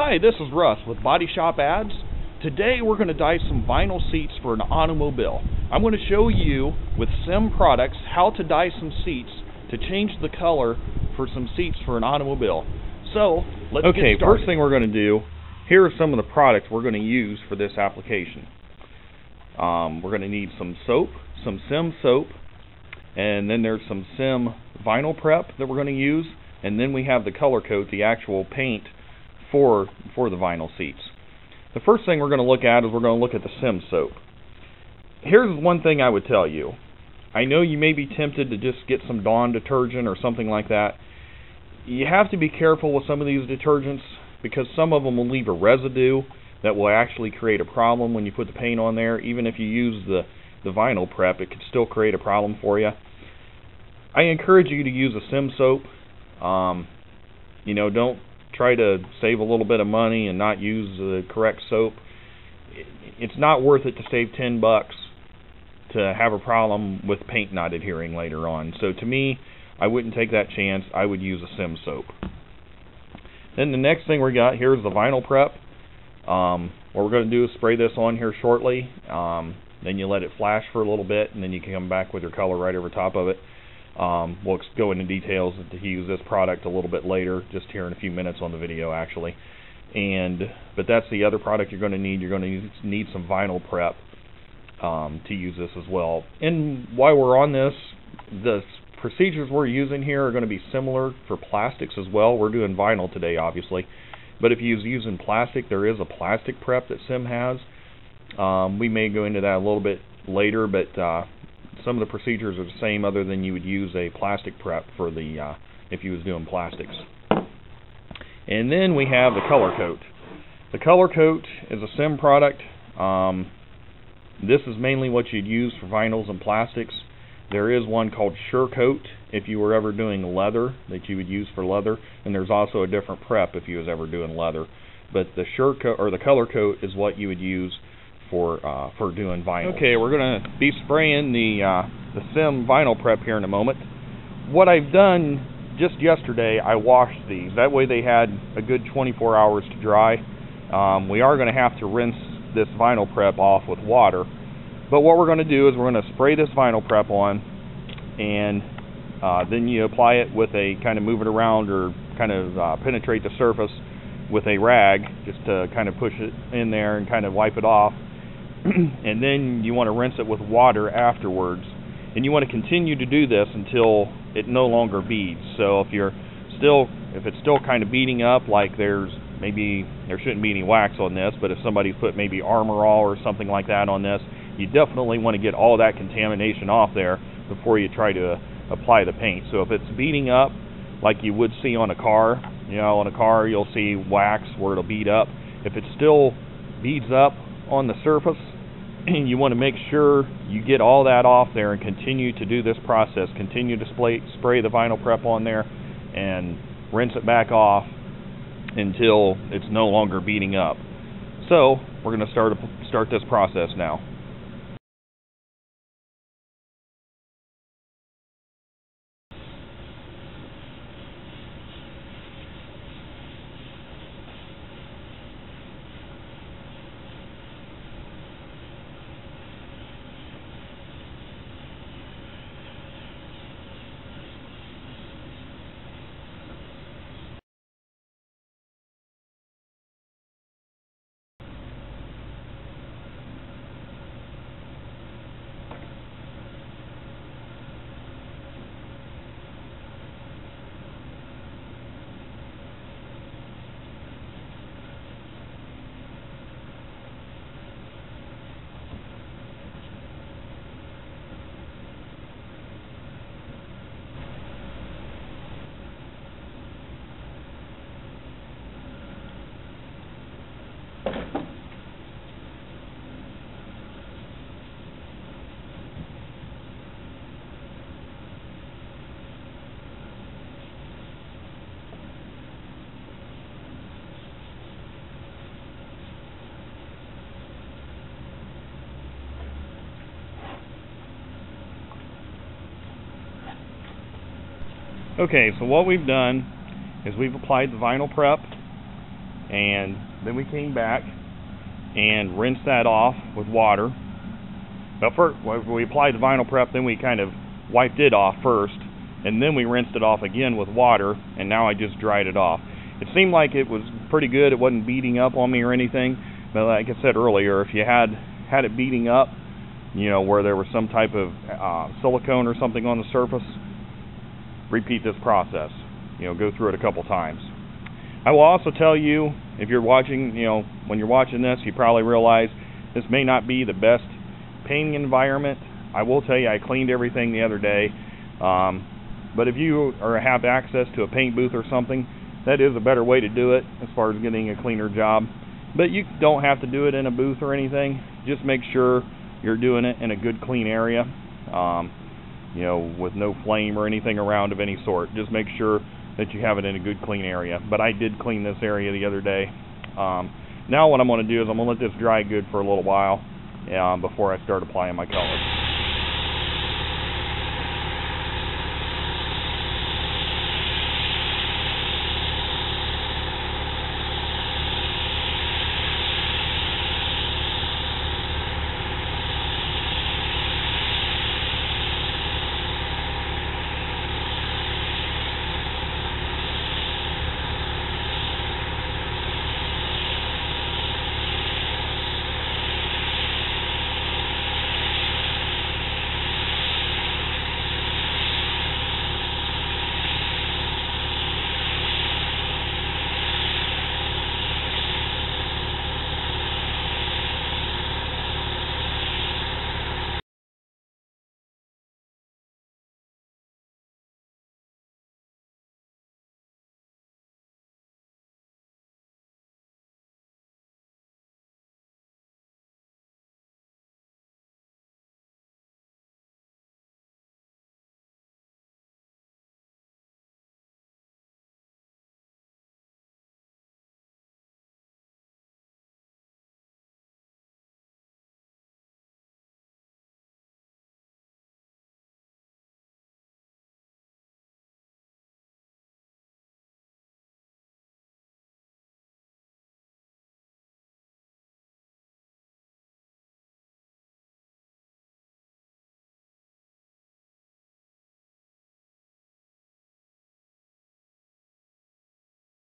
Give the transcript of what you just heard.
Hi, this is Russ with Body Shop Ads. Today we're going to dye some vinyl seats for an automobile. I'm going to show you with Sim Products how to dye some seats to change the color for some seats for an automobile. So, let's get started. First thing we're going to do, here are some of the products we're going to use for this application. We're going to need some soap, some Sim soap, and then there's some Sim vinyl prep that we're going to use, and then we have the color coat, the actual paint for the vinyl seats. The first thing we're going to look at is we're going to look at the Sim soap. Here's one thing I would tell you. I know you may be tempted to just get some Dawn detergent or something like that. You have to be careful with some of these detergents because some of them will leave a residue that will actually create a problem when you put the paint on there. Even if you use the vinyl prep, it could still create a problem for you. I encourage you to use a Sim soap. Don't try to save a little bit of money and not use the correct soap. It's not worth it to save $10 to have a problem with paint not adhering later on. So to me, I wouldn't take that chance. I would use a Sim soap. Then the next thing we got here is the vinyl prep. What we're going to do is spray this on here shortly. Then you let it flash for a little bit, and then you can come back with your color right over top of it. We'll go into details to use this product a little bit later, just here in a few minutes on the video actually. But that's the other product you're going to need. You're going to need some vinyl prep to use this as well. And while we're on this, the procedures we're using here are going to be similar for plastics as well. We're doing vinyl today obviously, but if you're using plastic, there is a plastic prep that Sim has. We may go into that a little bit later, but some of the procedures are the same other than you would use a plastic prep for the if you was doing plastics. And then we have the color coat. The color coat is a Sim product. This is mainly what you'd use for vinyls and plastics. There is one called Sure Coat if you were ever doing leather that you would use for leather, and there's also a different prep if you was ever doing leather. But the Sure Coat or the color coat is what you would use for doing vinyl. Okay, we're going to be spraying the Sim vinyl prep here in a moment. What I've done just yesterday, I washed these. That way they had a good 24 hours to dry. We are going to have to rinse this vinyl prep off with water. But what we're going to do is we're going to spray this vinyl prep on, and then you apply it with a kind of move it around or kind of penetrate the surface with a rag just to kind of push it in there and kind of wipe it off. And then you want to rinse it with water afterwards, and you want to continue to do this until it no longer beads. So if it's still kind of beading up, like there shouldn't be any wax on this, but if somebody's put maybe Armor All or something like that on this, you definitely want to get all that contamination off there before you try to apply the paint. So if it's beading up like you would see on a car, on a car you'll see wax where it'll bead up. If it still beads up on the surface, you want to make sure you get all that off there and continue to do this process. Continue to spray the vinyl prep on there and rinse it back off until it's no longer beading up. So we're going to start this process now. Okay, so what we've done is we've applied the vinyl prep and then we came back and rinsed that off with water. But first, we applied the vinyl prep, then we kind of wiped it off first, and then we rinsed it off again with water, and now I just dried it off. It seemed like it was pretty good. It wasn't beating up on me or anything, but like I said earlier, if you had it beating up, you know, where there was some type of silicone or something on the surface, repeat this process. You know, go through it a couple times. I will also tell you, if you're watching, you know, when you're watching this, you probably realize this may not be the best painting environment. I will tell you, I cleaned everything the other day. But if you have access to a paint booth or something, that is a better way to do it as far as getting a cleaner job. But you don't have to do it in a booth or anything. Just make sure you're doing it in a good, clean area, you know, with no flame or anything around of any sort. Just make sure that you have it in a good, clean area. But I did clean this area the other day. Now what I'm going to do is I'm going to let this dry good for a little while before I start applying my color.